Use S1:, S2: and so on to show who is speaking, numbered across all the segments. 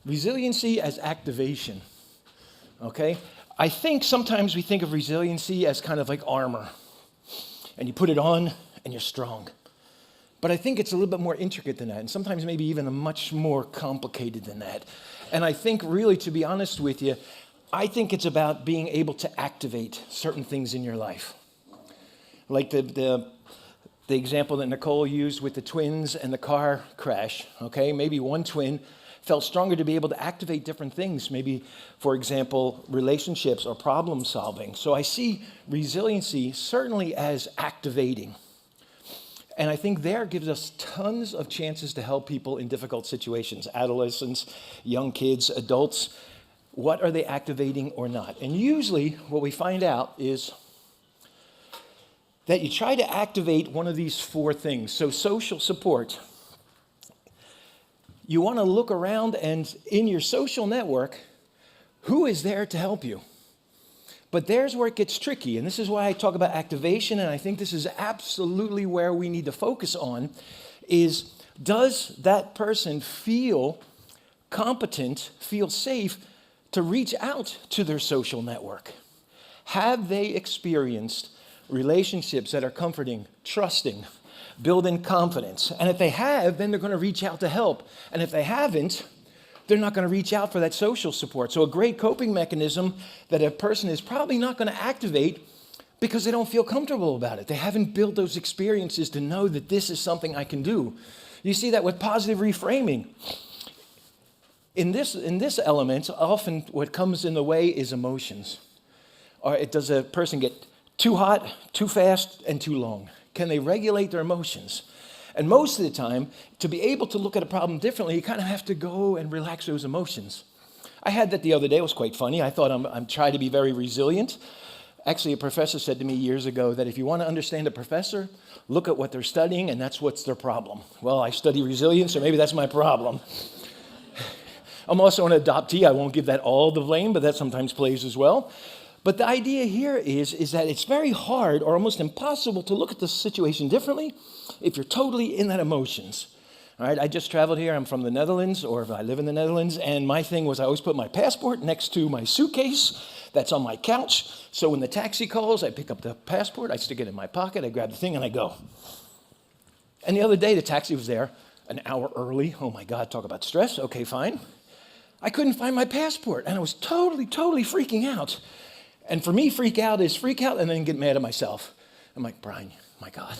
S1: Resiliency as activation, okay? I think sometimes we think of resiliency as kind of like armor, and you put it on and you're strong. But I think it's a little bit more intricate than that, and sometimes maybe even much more complicated than that. And I think really, to be honest with you, I think it's about being able to activate certain things in your life. Like the example that Nicole used with the twins and the car crash, okay? Maybe one twin felt stronger to be able to activate different things, maybe, for example, relationships or problem solving. So I see resiliency certainly as activating. And I think there gives us tons of chances to help people in difficult situations, adolescents, young kids, adults. What are they activating or not? And usually what we find out is that you try to activate one of these four things. So social support. You want to look around and in your social network, who is there to help you? But there's where it gets tricky, and this is why I talk about activation, and I think this is absolutely where we need to focus on, is does that person feel competent, feel safe to reach out to their social network? Have they experienced relationships that are comforting, trusting, building confidence? And if they have, then they're going to reach out to help. And if they haven't, they're not going to reach out for that social support. So a great coping mechanism that a person is probably not going to activate because they don't feel comfortable about it. They haven't built those experiences to know that this is something I can do. You see that with positive reframing. In this element, often what comes in the way is emotions. Or does a person get too hot, too fast, and too long? Can they regulate their emotions? And most of the time, to be able to look at a problem differently, you kind of have to go and relax those emotions. I had that the other day. It was quite funny. I thought I'm trying to be very resilient. Actually, a professor said to me years ago that if you want to understand a professor, look at what they're studying, and that's what's their problem. Well, I study resilience, so maybe that's my problem. I'm also an adoptee. I won't give that all the blame, but that sometimes plays as well. But the idea here is that it's very hard or almost impossible to look at the situation differently if you're totally in that emotions. All right, I just traveled here. I'm from the Netherlands, or I live in the Netherlands, and my thing was I always put my passport next to my suitcase that's on my couch. So when the taxi calls, I pick up the passport, I stick it in my pocket, I grab the thing, and I go. And the other day, the taxi was there an hour early. Oh my God, talk about stress. Okay, fine. I couldn't find my passport, and I was totally freaking out. And for me, freak out is freak out and then get mad at myself. I'm like, Brian, my God,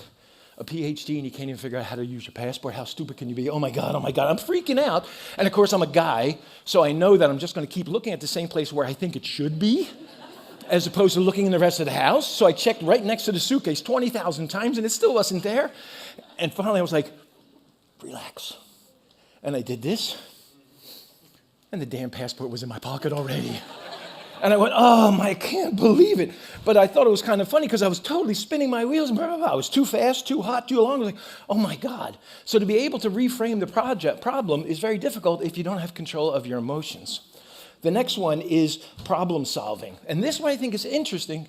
S1: a PhD and you can't even figure out how to use your passport. How stupid can you be? Oh my God, I'm freaking out. And of course, I'm a guy, so I know that I'm just going to keep looking at the same place where I think it should be, as opposed to looking in the rest of the house. So I checked right next to the suitcase 20,000 times, and it still wasn't there. And finally, I was like, relax. And I did this, and the damn passport was in my pocket already. And I went, I can't believe it. But I thought it was kind of funny because I was totally spinning my wheels. And blah, blah, blah. I was too fast, too hot, too long. I was like, oh my God. So to be able to reframe the problem is very difficult if you don't have control of your emotions. The next one is problem solving. And this one I think is interesting,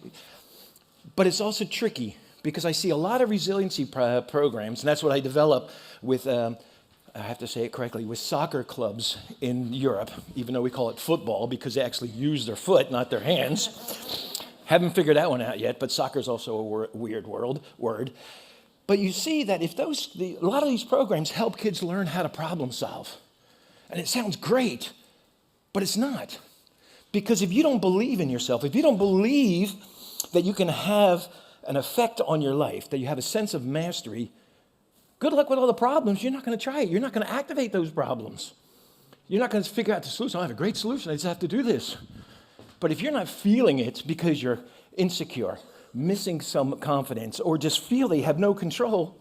S1: but it's also tricky because I see a lot of resiliency programs, and that's what I develop with I have to say it correctly, with soccer clubs in Europe, even though we call it football because they actually use their foot, not their hands. Haven't figured that one out yet, but soccer is also a weird word. But you see that if a lot of these programs help kids learn how to problem solve. And it sounds great, but it's not. Because if you don't believe in yourself, if you don't believe that you can have an effect on your life, that you have a sense of mastery, good luck with all the problems. You're not going to try it. You're not going to activate those problems. You're not going to figure out the solution. I have a great solution. I just have to do this. But if you're not feeling it because you're insecure, missing some confidence, or just feel that you have no control,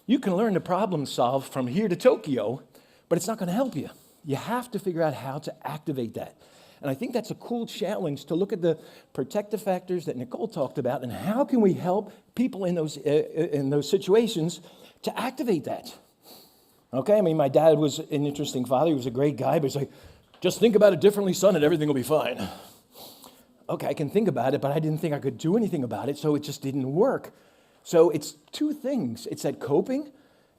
S1: you can learn to problem solve from here to Tokyo, but it's not going to help you. You have to figure out how to activate that. And I think that's a cool challenge to look at the protective factors that Nicole talked about and how can we help people in those situations to activate that. Okay, I mean, my dad was an interesting father. He was a great guy, but he's like, just think about it differently, son, and everything will be fine. Okay, I can think about it, but I didn't think I could do anything about it, so it just didn't work. So it's two things. It's that coping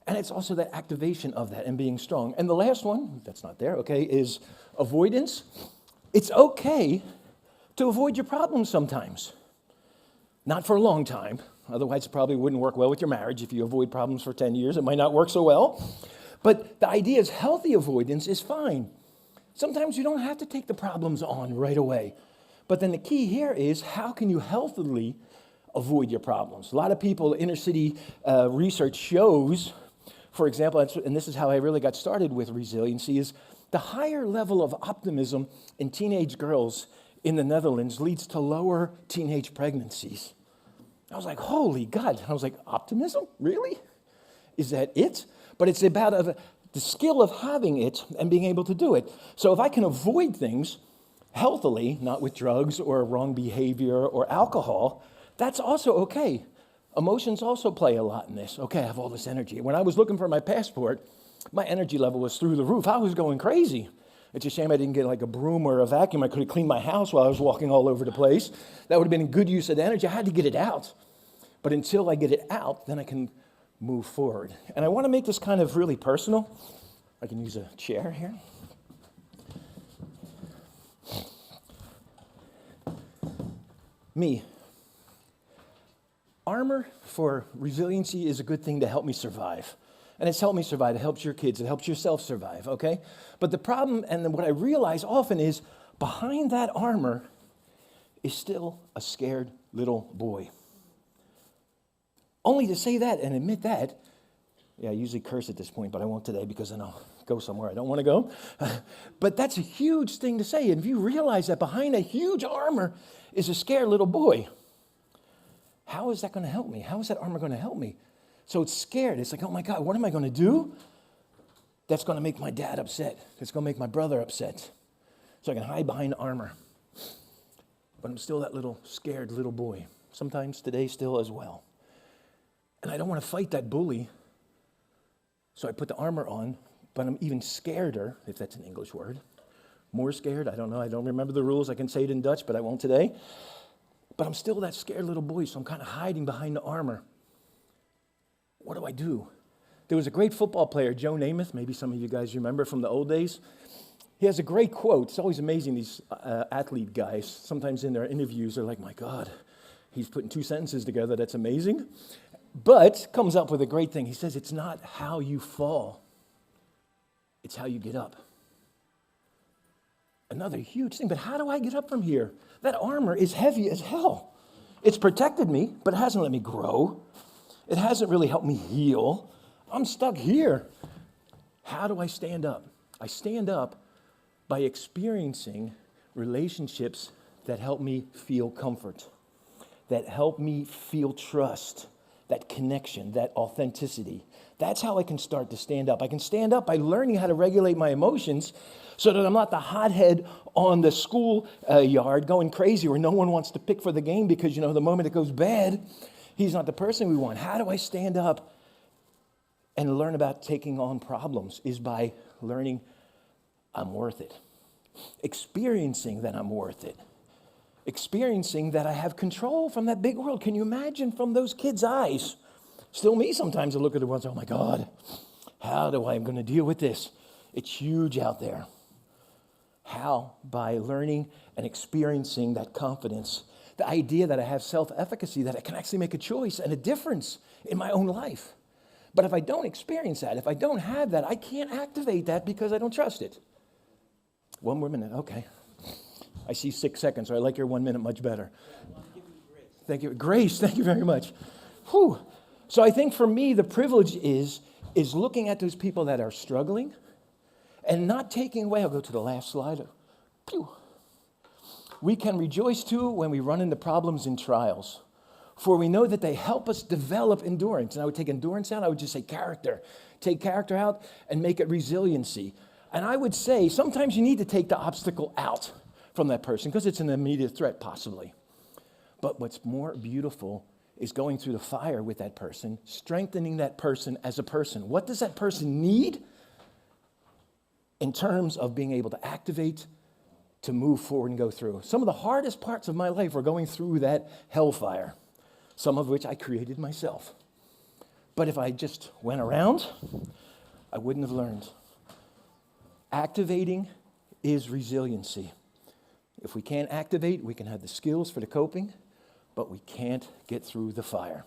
S1: And it's also that activation of that and being strong. And the last one, that's not there, okay, is avoidance. It's okay to avoid your problems sometimes. Not for a long time. Otherwise, it probably wouldn't work well with your marriage. If you avoid problems for 10 years, it might not work so well. But the idea is healthy avoidance is fine. Sometimes you don't have to take the problems on right away. But then the key here is, how can you healthily avoid your problems? A lot of people, inner city research shows, for example, and this is how I really got started with resiliency, is the higher level of optimism in teenage girls in the Netherlands leads to lower teenage pregnancies. I was like, holy God. I was like, optimism? Really? Is that it? But it's about the skill of having it and being able to do it. So if I can avoid things healthily, not with drugs or wrong behavior or alcohol, that's also okay. Emotions also play a lot in this. Okay, I have all this energy. When I was looking for my passport, my energy level was through the roof. I was going crazy. It's a shame I didn't get like a broom or a vacuum. I could have cleaned my house while I was walking all over the place. That would have been a good use of the energy. I had to get it out. But until I get it out, then I can move forward. And I want to make this kind of really personal. I can use a chair here. Me. Armor for resiliency is a good thing to help me survive. And it's helped me survive. It helps your kids. It helps yourself survive, okay? But the problem, and what I realize often is, behind that armor is still a scared little boy. Only to say that and admit that, yeah, I usually curse at this point, but I won't today because then I'll go somewhere I don't want to go. But that's a huge thing to say. And if you realize that behind a huge armor is a scared little boy, how is that going to help me? How is that armor going to help me? So it's scared. It's like, oh my God, what am I going to do? That's going to make my dad upset. That's going to make my brother upset. So I can hide behind armor. But I'm still that little scared little boy. Sometimes today still as well. And I don't want to fight that bully. So I put the armor on, but I'm even scareder, if that's an English word. More scared, I don't know. I don't remember the rules. I can say it in Dutch, but I won't today. But I'm still that scared little boy, so I'm kind of hiding behind the armor. What do I do? There was a great football player, Joe Namath. Maybe some of you guys remember from the old days. He has a great quote. It's always amazing, these athlete guys. Sometimes in their interviews, they're like, my God, he's putting 2 sentences together. That's amazing. But comes up with a great thing. He says, it's not how you fall. It's how you get up. Another huge thing. But how do I get up from here? That armor is heavy as hell. It's protected me, but it hasn't let me grow. It hasn't really helped me heal. I'm stuck here. How do I stand up? I stand up by experiencing relationships that help me feel comfort, that help me feel trust, that connection, that authenticity. That's how I can start to stand up. I can stand up by learning how to regulate my emotions so that I'm not the hothead on the school yard going crazy where no one wants to pick for the game because, the moment it goes bad, he's not the person we want. How do I stand up and learn about taking on problems? Is by learning I'm worth it. Experiencing that I'm worth it. Experiencing that I have control from that big world. Can you imagine from those kids' eyes? Still me sometimes I look at the ones, oh my God, how do I am going to deal with this? It's huge out there. How? By learning and experiencing that confidence. The idea that I have self-efficacy, that I can actually make a choice and a difference in my own life. But if I don't experience that, if I don't have that, I can't activate that because I don't trust it. 1 more minute, okay. I see 6 seconds, so I like your 1 minute much better.
S2: I want to give you grace.
S1: Thank you. Grace, thank you very much. Whew. So I think for me, the privilege is looking at those people that are struggling and not taking away. I'll go to the last slide. Pew. We can rejoice too when we run into problems and trials, for we know that they help us develop endurance. And I would take endurance out, I would just say character. Take character out and make it resiliency. And I would say sometimes you need to take the obstacle out from that person because it's an immediate threat possibly. But what's more beautiful is going through the fire with that person, strengthening that person as a person. What does that person need in terms of being able to activate, to move forward and go through? Some of the hardest parts of my life were going through that hellfire, some of which I created myself. But if I just went around, I wouldn't have learned. Activating is resiliency. If we can't activate, we can have the skills for the coping, but we can't get through the fire.